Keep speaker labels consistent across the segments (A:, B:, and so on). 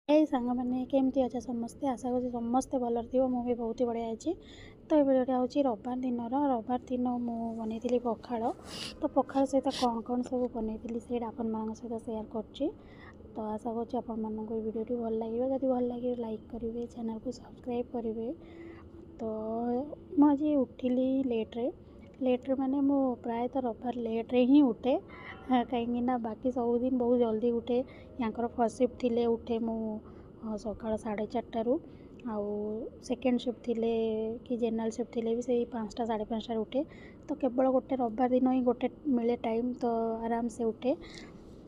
A: सांग मैंने केमती अच्छे समस्ते आशा करूँ समस्ते भलर थी मुझे भी बहुत ही बढ़िया अच्छी। तो ये भिडियोटा हूँ रविवार दिन मुझे बनई पखाड़। तो पखाड़ सहित कौन कौन सब बनई से आपण मान सहित सेयार कर। तो आशा करूँ भिडियोटी भल लगे जब भल लगे लाइक करेंगे चैनल को सब्सक्राइब करेंगे। तो मुझे उठिली लेट्रे माने मु प्रायतः रविवार लेट्रे ही उठे कहीं बाकी सबुदिन बहुत जल्दी उठे। यहाँ फर्स्ट शिफ्ट थिले उठे मु सकाळ 4:30 आउ सेकेंड शिफ्ट थिले कि जनरल शिफ्ट थिले भी से 5टा 5:30 उठे। तो केवल गोटे रविवार दिन ही गोटे मिले टाइम तो आराम से उठे।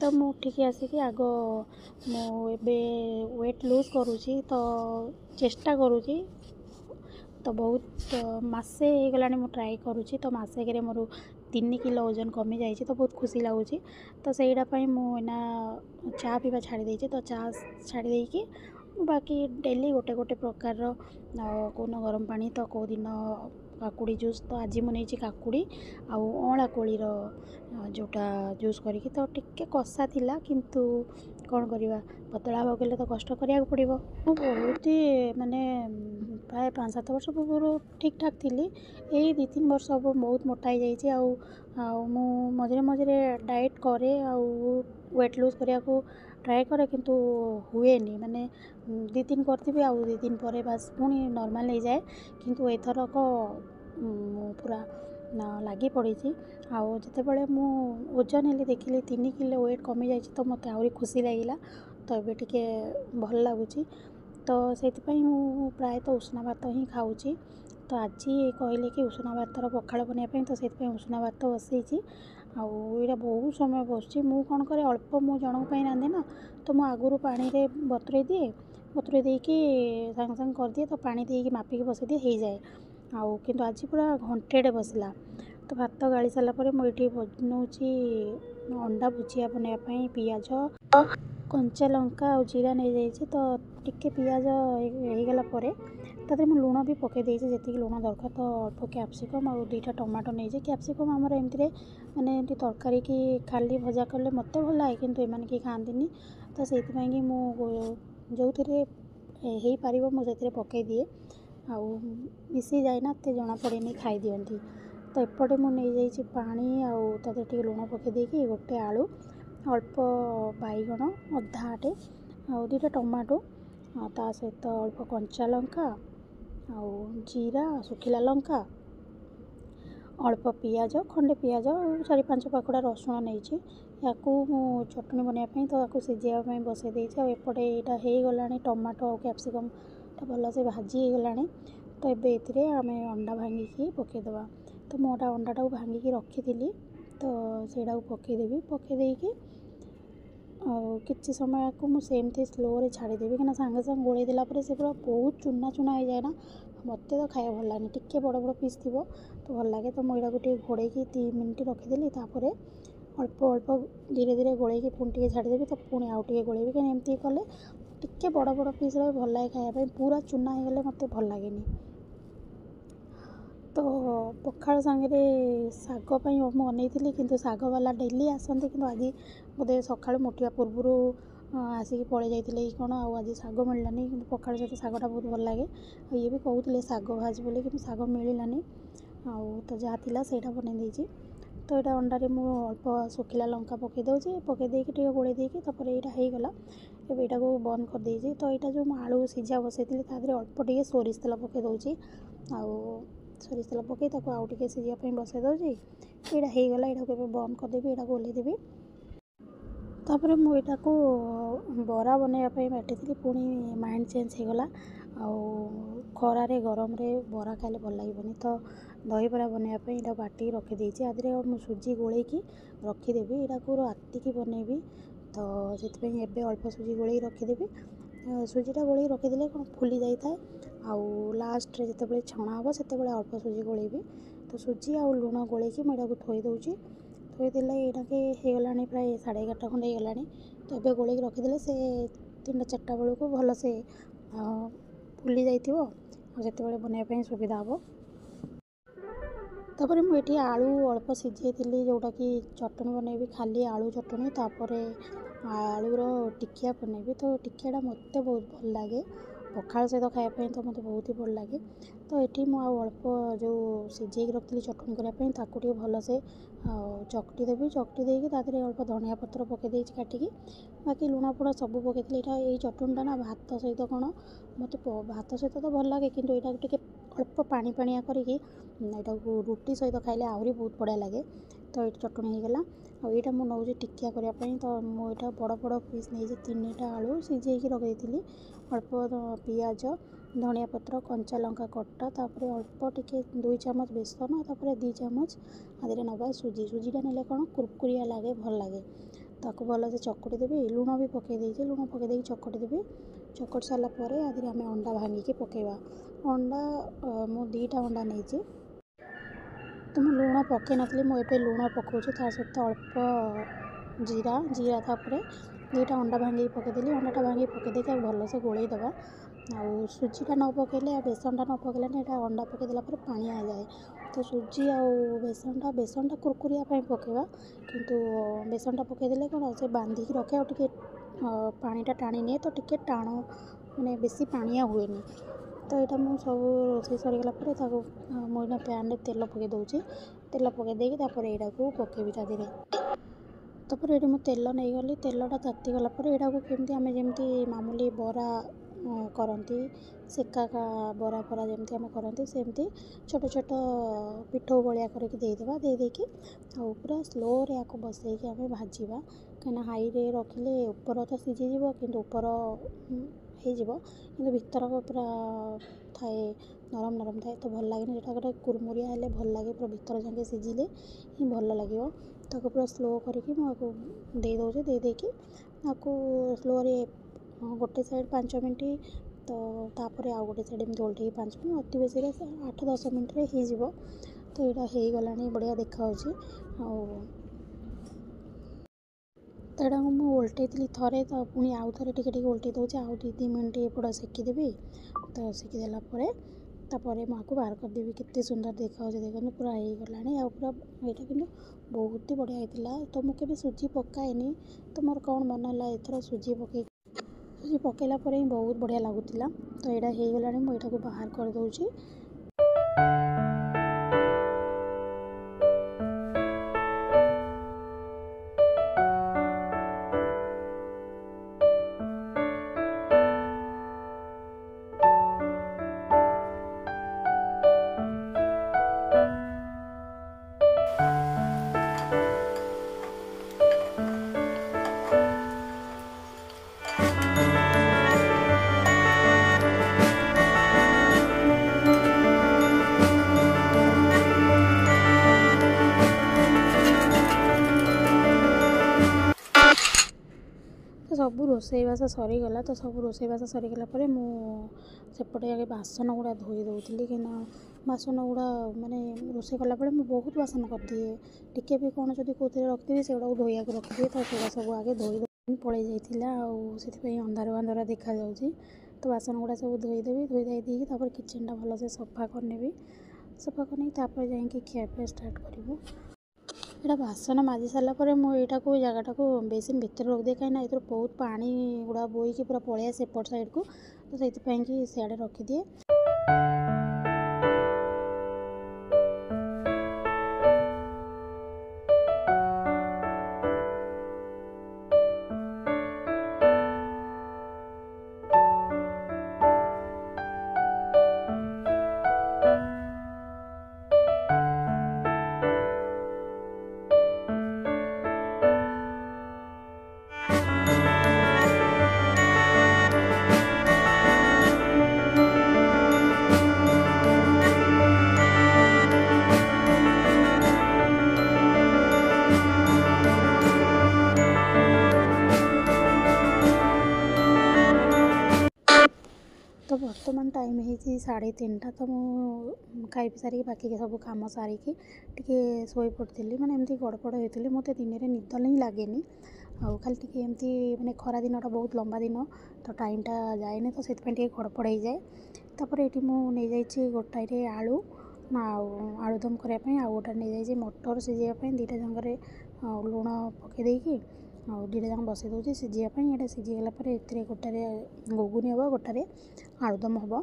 A: तो मु उठिकी आसिकी आग मुझे वेट लूज करुँची तो चेष्टा करुँची। तो बहुत मसे हो गला ट्राए करुँची तो मसेक मोर 3 किलो ओजन कमी जाइए तो बहुत खुशी लगुच। तो सहीटापी मुना चा पीवा छाड़ी देती। तो चा छाड़ी देकी बाकी डेली गोटे गोटे प्रकार कौन गरम पानी तो कौ दिन काकुड़ी जूस। तो आज मुझे काकुड़ी आउ अँला कोलीर जोटा जूस करी तो टिके कषा थिला किंतु कौन करवा पतला हाँ गले तो कष्ट करिया पड़ो। बहुत ही माने प्राय 5-7 वर्ष पूर्व ठीक ठाक थी। यही 2-3 वर्ष हम बहुत मोटा हो जाइए। मझे मझे डाएट करे वेट लूज करने को ट्राए करे किंतु हुए नहीं माने 2-3 करती आउ 2 दिन पर बस पुणी नॉर्मल हो जाए। किंतु एथरक पूरा लगी पड़ी आउ जितेबाला मु ओजन हेली देखिली 3 किलो वेट कमी जाइए तो मत आहरी खुशी लगिला। तो ये टिके भल लगुच। तो से प्रायतः उष्णा भात ही खाऊँ। तो आज कहले कि उष्णा भातर पखाड़ बनवाई तो से उष्णा भात बसई आईटा बहुत समय बस मु कौन करे अल्प मु जनक रांधे ना। तो मु आगुरी पानी रे बतुरे दिए बतुरे देकी सांगे सांगे कर दिए। तो पानी देकी मापिकी बसई दिए हो जाए आउ किंतु आज पूरा घंटेटे बसला। तो भात गाड़ी सारापर मुझे बनाऊँगी अंडा भुजिया बनवाई पियाज कंचा लंका और जीरा नहीं जाइए। तो टिके पियाज होगला तादे मैं लुण भी पकई देती जी लुण दरकार। तो अल्प कैप्सिकम और 2टा टमाटो नहीं कैप्सिकम आमर एमती मैंने तरकारी की खाली भजा कले मत भल लगे किंतु एम कि खाती। तो से जो थे हो पार मुझे पकई दिए आउ मिसी जाए ना तो जना पड़े खाई दिंती। तो एपटे मुझे पानी आउ टे लुण पकई देकी गोटे आलू अल्प बैगण अधाटे आउ 2टा टमाटो ता सहित अल्प कंचा लंका आउ जीरा सुखिला लंका अल्प पियाज खंडे पियाज 4-5 पाखुड़ा रसुण नहीं या चटनी बनवाई। तो या सीझाई बसई देती एपटे यहाँ हो गला टमाटो और कैप्सिकम भल से भाजी हो गला। तो ये आम अंडा भांगिकी पकईदे। तो मोटा अंडाटा भांगिकी रखी थी तो सेटा पकईदेवी पकईदेकी किसी समय को मुझे स्लो रे छाड़देवी कि सांगे सांगे गोल देला से पूरा बहुत चूना चूना हो जाए ना मत तो खाया भल लगे टिके बड़ बड़ पीस थी तो भल लगे। तो मुझे गोटे घोड़े 3 मिनिट रखीदेली अल्प अल्प धीरे धीरे गोल पुणी टे छाड़देवी। तो पुणी आउ टे गोलेबी कहीं एमती कले टिके बड़ बड़ पीस रहे भल लगे खायापी पूरा चूना हो गले मत भल लगे। तो पखाड़ सांगे शाग बनई थी किंतु शाग वाला डेली आसती कि आज बोधे सका मुठिया पूर्वर आसिक पड़े जाते कौन आज शाग मिललानी कि पखाड़ सहित शागटा बहुत भल लगे। ये भी कहते शाग भाज बोली कि शाग मिललानी आउ तो जहाँ थी से बनई। तो यहाँ अंडारे मु अल्प सुखिला लंका पकई दूसरी पकई देकी गोल देकी यहाँ होगला। अब यहाँ को बंद कर देती। तो यहाँ जो आलू सीझा बसई तादे अल्प टे सोरिष तेल पकई दूसरी आउ सोरिष तेल पकई आउ टे सीझापी बसई दूसरी यहाँ होगला। यहाँ को बंद करदेवी यहाँ ओल्हेदेवी। तापर मुझा को बरा बनवाई बाटी पुणी माइंड चेंज होगला आउ खरारे गरम रे बरा खाइले भल लगे। तो दही बरा बनवाई यहाँ बाटी रखीदे आदि सुजी गोल रखीदेवी यहाँ को राति की बनैबी। तो से अल्प सुजी गोल रखीदेवी सुजीटा गोल रखीदे कौन फुली जाए आउ लास्ट रे जिते छणा हम से अल्प सुजी गोलेबी। तो सुजी आउ लुण गोल मुझे थोई दूची थोईदे यहाँ होगला प्राय 11:30 खंडे होगला। तो ये गोल रखीदे से 3-4टा बेलू भल से फुली जाइए से बनवाई सुविधा हम। तापर मुझे आलू अल्प सिझे जोटा कि चटनी बनैबी खाली आलू चटनी तापर आलूर टिकिया बनैबी। तो टिकियाटा मत बहुत भल लगे पखाल सहित खायापी तो मत बहुत ही भल लगे। तो ये मुझे अल्प जो सिझे रखी चटनी करने भलसे चकटी देवी चकटी देकी अल्प धनिया पत्र पकई काटिकी बाकी लुण फुण सब पकई ये चटनीटा ना भात सहित कौन मत भात सहित तो भल लगे कि यहाँ टे अल्प पानी पानिया करके यहाँ रुटी सहित खाइले आहरी बहुत बढ़िया लगे। तो ये चटनी होगला आईटा मुझे नौ टिकिया करने तो मुझे बड़ बड़ पीस नहीं 3टा आलू सिझे रखी अल्प पियाज धनिया पत्र कंचा लंका कटा तापर अल्प टिके 2 चामच बेसन तापर 2 चामच आदि नवा सुजीटा ना कौन कुरकुरिया लगे भल लगे ताको भल से चकटी देवी लुण भी पकई लुण पकई चकटी देवी चकट सारापर आदि आम अंडा भांगिकी पकेवा अंडा मु 2टा अंडा नहीं तो मुझे लुण पकई नी मुझे लुण पकाऊँ ता सहित अल्प जीरा जीरा तापर 2टा अंडा भांगी पकईदेली अंडाटा भांगी पकईदे भल से गोलैदबा आउ सुजीटा न पकईले बेसनटा न पकईले ना यहाँ अंडा पकईदेला पानी आ जाए। तो सुजी आउ बेसनटा कुरकुरिया पकईवा किंतु बेसनटा पकईदेले कौन से बांधिकी रखे आगे पानीटा टाणी निए तो टिके टाण मैंने बेसी पानिया हुए। तो यहाँ मुझे सब रोषे सरीगला मुझे पैन में तेल पकई दूसरी तेल पकई देकी यहाँ को पकेबी ता देहरे तापर ये मुझे तेल नहीं गली तेलटा तातीगला यहाँ को केमती आम जमी मामूली बरा करती सेका का बरा फरा जमी आम करती सेमती छोट छोट पिठो भाया करके देदेबा देदेकी पूरा स्लो रे आपको बसैकी आम भाजवा कहीं हाई रे रखिले ऊपर तो सीझीज कि ऊपर हो भीतर पूरा थाए नरम नरम थाए तो भल लगे जो गोटे कुरमुरिया हेल्ले भल लगे पूरा भीतर जाके सिझिले ही भल लगे ताको पूरा स्लो करके मुझे दे दूचे देदेकी आपको स्लो रे गोटे साइड 5 मिनट तो तापर आउ गोटे साइड एमती ओल्टे 5 मिनट अति बेसी 8-10 मिनट हो तो यहाँ हो गला बढ़िया देखा तो यहाँ मुझे ओल्टे थे तो पुणी आउ थे टे ओल्टे दूसरे आउ 2 मिनट एपट सेकिदेवी तो सेकिदेला तापर मुझे बाहर करदेवी केते सुंदर देखा देखो पूरा हो गला आ पूरा यहाँ कि बहुत ही बढ़िया होता। तो मुझे सुजी पकाएनी तो मोर कौन मन है एथर सुजी पकईला ही बहुत बढ़िया लगुला। तो यहाँ हो गला मुझे यहाँ बाहर कर दूची। तो सब रोसईबास सरीगला तो सब रोसईबास सरीगला मुझे आगे बासन गुड़ा धोई दूसरी कि बासन गुड़ा माने रोसे कला बहुत बासन कर दिए टिके भी कौन जब कौन रखी से गुड़ा धोया रखिए तो से सब आगे धोई पड़े जाता से अंधार अंधार देखा जाऊँगी। तो बासन गुड़ा सब धोईदेवी धोई दी किचेनटा भल से सफा करने सफा करने जाकि खियापिया स्टार्ट करूँ। यहाँ बासन माजी सारापर मुझे को जगटा को बेसिन भितर रखिदे कहीं ये बहुत पानी गुड़ा बोईकी पूरा पलैया सेपट साइड को तो से सियाड़े रखिदिए। तो बर्तमान टाइम है 3:30 तो मुझे खाई पी सारी बाकी सब कम सारिकी टी शोई पड़ी मैंने एमती गड़पड़ होती मत दिन में निद ही लगे आ खाली टी एमती मैंने खरा दिनटा बहुत लंबा दिन तो टाइमटा जाए तो से गड़पड़ हो जाए। तापर ये मुझे गोटाए आलू आलुदम करने आउ गोटा नहीं जाइए मटर सिझाई दुईटा जंगरे लुण पकई देकी दुईटा जंग बसई दूसरी सिझापी ये सिझीगला ए गोटे घुगुनी हम गोटे आलुदम हम।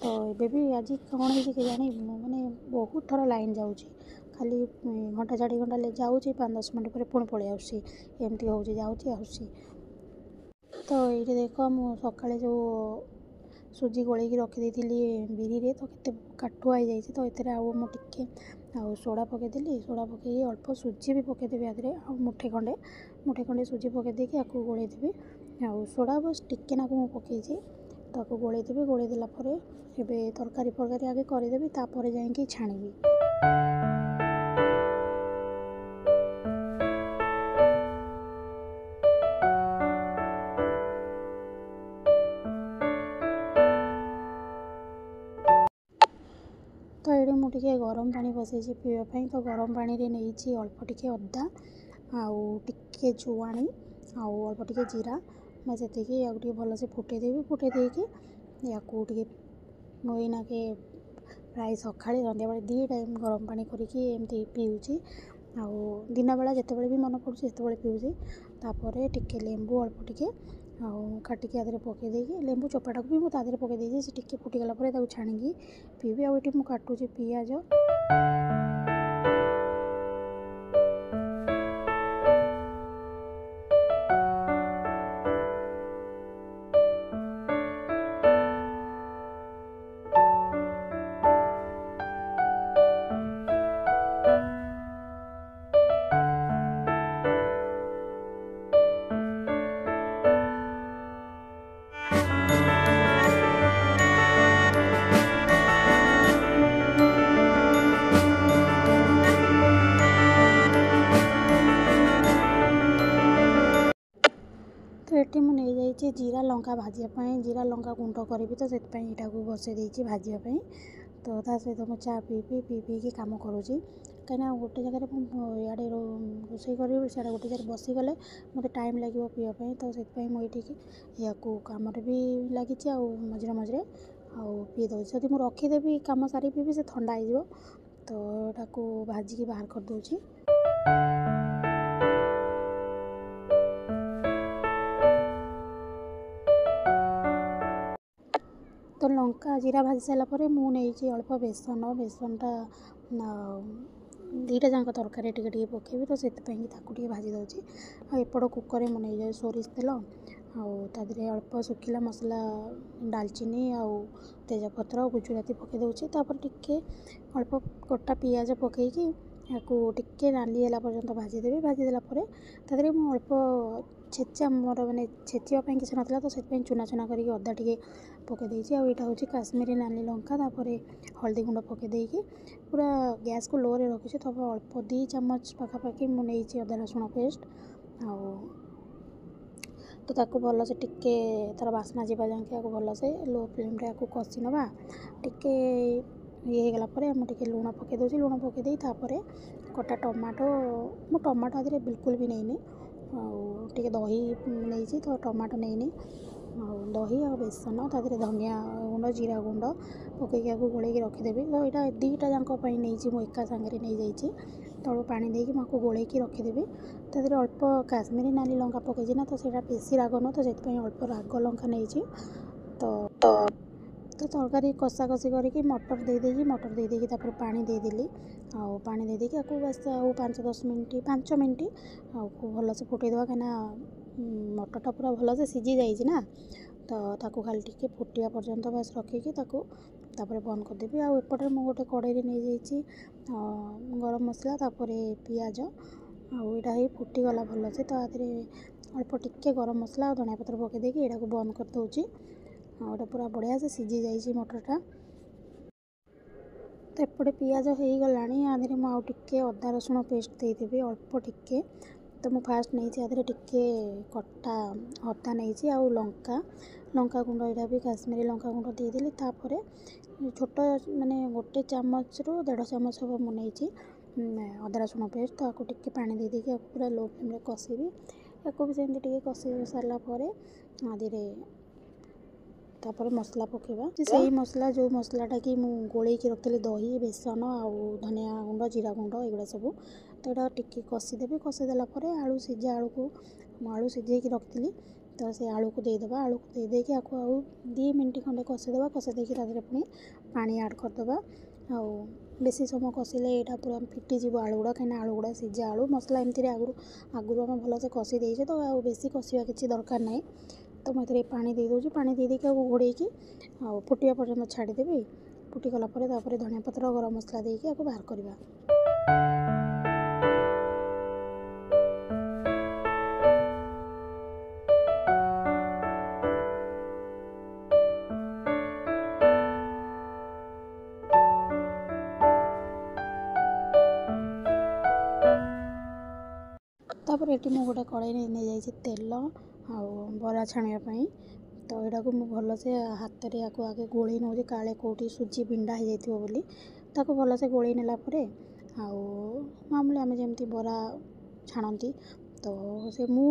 A: तो ये भी आज कौन है कि जानी मैंने बहुत थर लाइन जाऊँगी खाली घंटा चार घंटा जाऊँगी 5-10 मिनट पर पुणी पलि आमती हो जाऊँगी आसूँ। तो ये देख मु सका जो सुजी गोल रखी बिरी रे तो केते काठुआ हो जाए तो ये आउ मुझे सोडा पकईदेली सोडा पकई अल्प सुजी भी पकईदेवी आदि मुठे खंडे सुजी पकईदेकी गोलैदेवी सोडा बस टिके नाक मुझे पकई गोलैदेवी गोलैदेला तरकारी फरकारी आगे करदेवी तापर जाइए छाणी। तो ये मुझे गरम पानी बसई पीवाई तो गरम पानी रे नहीं अल्प टिके अदा आउ टिके जुआणी आउ अल्प टिके जीरा मैं से भलसे फुटेदेवी फुटे देकी या मुना के प्राय सका सन्ध्या बेले 2 टाइम गरम पानी करके एमती पीऊँगी आउ दिन बेला जिते भी मन पड़े से पीऊँगी तापर टिके लेंबू अल्प टिके काटिकी आदि पकईदेकी लेंबू चोपाटा भी मुझे तादे पकईदे से टिके फुटीगला छाणी पीबी आउ ये काटुची पियाज तो ये मुझे नहीं जीरा लंका भाजापी जीरा लंका गुंड करी तो से बसई देती भाजापी तो सहित मुझे चा पी पी कम करुँची कहीं गोटे जगह इे रोसे कर गोटे जगह बसीगले मत टाइम लगे पीवाई तो से मुझे या कम भी लगी मझे मझे पी दे जब मुझे रखीदेवी कम सारी पीबी से ठंडा हो तो भाजिकी बाहर कर दूची। तो लंका जीरा भाजी सारापर मुझे अल्प बेसनटा 2टा जाक तरकारी टे पकेबी तो से भाजी दूसरी एपट कुकर में नहीं जाए सोरिष तेल आदि अल्प सुखिला मसला डालचीनी आउ तेजपत्र गुजुराती पकई दूसरी तापर टिके अल्प कटा पियाज पकईकी टिके नाली है पर्यंत भाजीदेवी भाजीदेला तादे मुझे अल्प छेचा मोर मैंने छेचापी किसी नाला तो से चुना चुना करके अदा टे पकई यहाँ हूँ काश्मीरी नाली लंका तापर हल्दी गुंड पकई पूरा गैस को लो रे रखी तब अल्प 2 चामच पाखापाखि मुझे अदा रसुण पेस्ट तो ताको भल से टिके तार बास्ना जावा जाए भल से लो फ्लेम रे कषि नवा टिके ये गला मुझे लुण पकई दूसरी लुण पकई तापर कटा टमाटो मु टमाटो आदि बिल्कुल भी नहीं टे दही नहीं तो टमाटो नहीं दही आ बेसन तादे धनिया गुंड जीरा गुंड पकईक गोल रखीदेवी तो यहाँ 2टा जाक नहीं एका सांगे नहीं जाइए तलू पानी देकी मुझे गोल रखीदेवी तादे अल्प काश्मीरी नाली लंका पकई ना तो सही बेसी राग न तो से अल्प राग लंका नहीं तो तरकारी कषा कषि करके मटर दे देकी तापर पानी देदेली पानी दे देकी बस 5-10 मिनट 5 मिनट भल से फुटेदवा कहीं मटरटा पूरा भल से सीझी जाइए ना तो ताको खाली टिके फुटिया पर्यंत बस रखिकी तापर बंद करदेवी आउटे मुझे गोटे कड़े नहीं जाइए गरम मसला तापर पियाज आईटा ही फुटीगला भल से तो आदि अल्प टिके गरम मसला और धनिया पत्र पकई देकी यहाँ बंद कर दूची गोटे पूरा बढ़िया से सीझी जाइए मटरटा तो एपटे पियाज हो गला आदि मुझे अदा रसुण पेस्ट देदेवी अल्प टिके तो मुझे फास्ट नहीं आदि टिके कटा अदा नहीं आउ लंका गुंड यहाँ भी काश्मीरी लंका गुंड देदेली तापर छोट माने गोटे चामच रु 1.5 चामच हम मुझे अदा रसुण पेस्ट तो आपको टिके पानी दे देकी पूरा लो फ्लेम कषिबी या भी सेमती कषि सारापर आदि तापर मसला पकेबा से मसला जो मसलाटा कि मुझे गोलैक रखी दही बेसन आउ धनिया गुंड जीरा गुंड एगुड़ा सब तो यहाँ टिके कषिदेवी कषिदेला आलू सीझा आलू को आलू सीझे रखी तो से आलू को देदेबा आलू को दे देकी आपको आउ 2 मिनट खंडे कषिदेबा कषिदेकी पुणी पानी ऐड करदेबा आउ बेसी समय कषिले यहाँ पूरा फिटिज आलू गुड़ा कहीं आलू गुड़ा सीझा आलू मसला एमती आगुरी आम भलसे कषि देचे तो आ बेसी कषिया किसी दरकार ना तो मुझे पानी दे दूँ पानी दे देकी घोड़ेकी आ फुटिया पर्यंत छाड़देवी फुटिगला धनिया पत्र गरम मसला देकी आपको बाहर करवा। तापर ये मुझे गोटे कड़ाई नहीं जाइए तेल आ बरा छाणापी तो यहाँ को भलसे हाथ में या आगे गोल नौ काले कौटी सुजी बिंडा हो जाइए बोली ताको भलसे गोल नेला मामूली आम जमी बरा छाणती तो से मु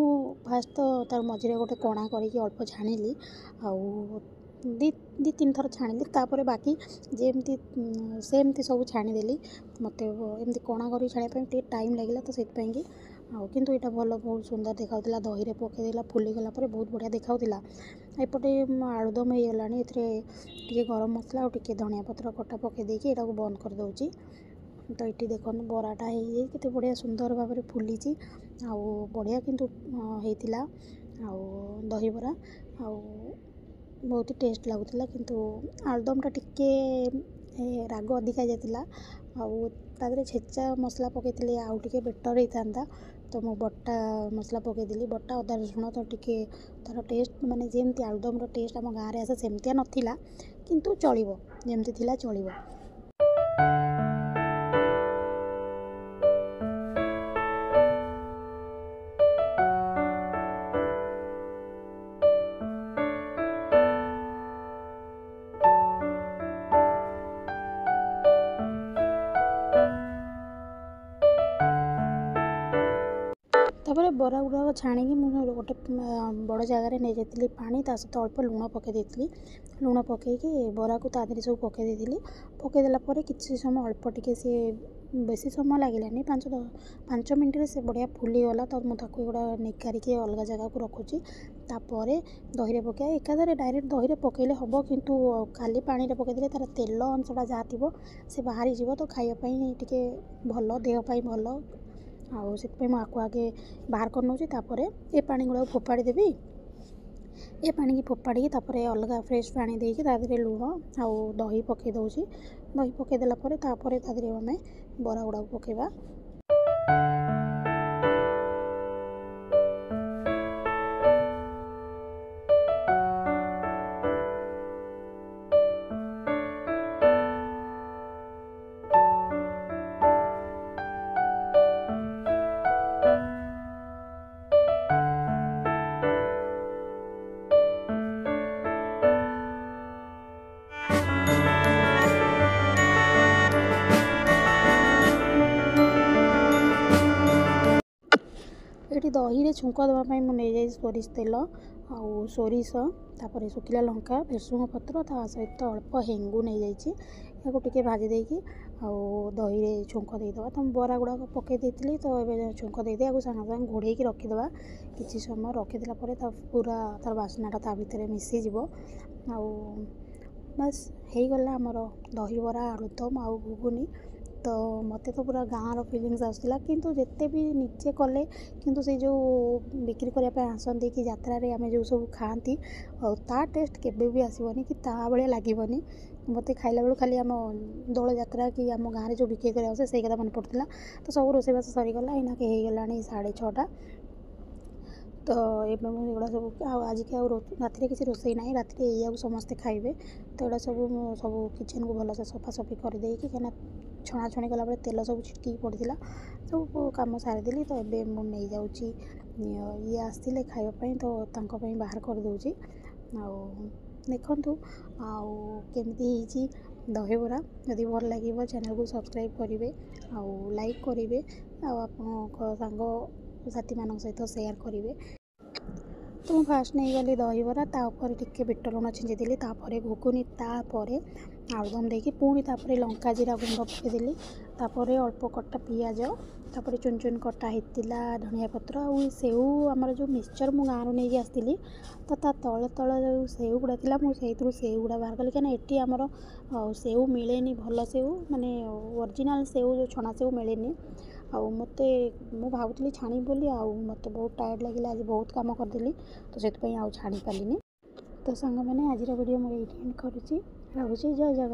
A: फास्ट तो तार मझे गोटे कणा करके अल्प छाणिली आउ दी तीन थर छाणिली तापर बाकी जमती सेमती सब छाणीदेली मत एमती कणा कर छाणापी टाइम लगे तो से किंतु यहाँ भल बहुत सुंदर देखा दही में पकईदेला फुलीगला बहुत बढ़िया देखा एपटे आलुदम हो गला टे गरम मसला और टे धनिया पत्र कटा पकई देकी यहाँ को बंद कर दूची तो ये देखो बराटा होते बढ़िया सुंदर भाव में फुली आउ बढ़िया किंतु होता दही बरा आउ बहुत टेस्ट लगुला किंतु आलुदमटा टिके राग अधिका जाता आउ छेचा मसला पकई आउ टे बेटर होता तो मु बट्टा मसला पकईदेली बट्टा अदा रसुण तो टिके तार टेस्ट माने जेमती आलुदम टेस्ट आम गाँव में आसे सेमतिया नथिला किंतु चलिबो जेमती थिला चलिबो। तापर बरा गुड़ाक छाणी मुझे गोटे बड़ जगार नहीं जाती पानी ता सहित अल्प लुण पकई देती लुण पकईकि बरा को तादरी सब पकई देती पकईदेला किसी समय अल्प टिके सी बेसी समय लगे 5 मिनट से बढ़िया फुलीगला तो मुझे गोटा निकारिकी अलग जगह को रखुची तापर दही में पकई एकाधरे डायरेक्ट दही में पकईले हम किंतु खाली पानी में पकईदे तार तेल अंशटा जहाँ थी से बाहरी जीव तो खाइबापी टिके भल देहपाई भल आउ से आपको आगे बाहर कर नौ ये पानी गुड़ा फोपाड़ी देवी ये पानी की फोपाड़ी अलग फ्रेश पानी देकी तादे लुण आउ दही पकई दूसरी दही पकईदेला तादे आम बरा गुड़ा पकईबा। ये दही में छुंक देवाई मुझे सोरिष तेल आउ सोरिष तापर सुखिला लंका भेसुंग पत्र ता सहित अल्प हेंगू नहीं जाइए टिके भाजी देकी आउ दही में छुंक देदेवा तो बरा गुड़ा पकई देती तो ये छुंक देदे सागे सागे घोड़े रखीदे किसी समय रखीदेला पूरा तार बास्नाटा ता भितर मिसीज आउ बस हो गला आमर दही बरा आलुदम आउ घुगुनी तो मत तो पूरा गाँव फिलिंग्स आसला किंतु जिते भी निजे कले किंतु से जो बिक्री करने आसती कि यात्रा रे आमे जो सब खाती ता टेस्ट केबे भी आसबनी कि ता भाया लगभग मत खाइला बेलू खाली आम दौड़ यात्रा कि आम गाँव में जो बिक्री कर से कथा मन पड़ता तो सब रोषेबास सरीगला इना के होगला 6:30 तो ये मुझे सब आज के राति किसी रोसई ना राति या समस्ते खाइबे तो यहाँ सब किचन को भलसे सफासफी करदे कहीं छणाछणी कला तेल सब छिटकी पड़ता सब कम सारीदेली तो ये मुझे जाऊँगी ये आसते खावाई तो तांको बाहर कर दूची देखु आमती दही बरा जदि भल लगे चैनल को सब्सक्राइब करेंगे आउ लाइक करेंगे आप सांग साथी मान सहित शेयर करेंगे। तो ମୁଁ ଫାଷ୍ଟ ନେଇଗଲି ଦହିବରା, ତାପରେ ଟିକେ ବିଟ ଲୁଣ ଛିଞ୍ଚିଦେଲି, ତାପରେ ଘୁଗୁନି, ତାପରେ ଆଳୁଦମ୍ ଦେଇକି ପୁଣି ତାପରେ ଲଙ୍କା ଜିରା ଗୁଣ୍ଡ ପକାଇଦେଲି, ତାପରେ ଅଳ୍ପ କଟା ପିଆଜ, ତାପରେ ଚୁନ ଚୁନ କଟା ହେଇଥିଲା ଧନିଆ ପତ୍ର ଆଉ ସେଉ, ଆମର ଯେଉଁ ମିକ୍ସଚର ମୁଁ ଗାଁରୁ ନେଇକି ଆସିଥିଲି ତ ତା ତଳେ ଯେଉଁ ସେଉ ଗୁଡ଼ା ଥିଲା ମୁଁ ସେଇଥିରୁ ସେଉ ଗୁଡ଼ା ବାହାର କଲି, କାହିଁକିନା ଏଠି ଆମର ସେଉ ମିଳେନି, ଭଲ ସେଉ ମାନେ ଅରିଜିନାଲ୍ ସେଉ ଯେଉଁ ଛଣା ସେଉ ମିଳେନି। ଆଉ ମୁଁ ଭାବୁଥିଲି ଛାଣିବି ବୋଲି, ଆଉ ମୋତେ ବହୁତ ଟାୟାର୍ଡ଼ ଲାଗିଲା, ଆଜି ବହୁତ କାମ କରିଦେଲି ତ ସେଥିପାଇଁ ଆଉ ଛାଣି ପାରିଲିନି। ତ ସାଙ୍ଗମାନେ ଆଜିର ଭିଡ଼ିଓ ମୁଁ ଏଇଠି ଏଣ୍ଡ କରୁଛି, ରହୁଛି, ଜୟ ଜଗନ୍ନାଥ।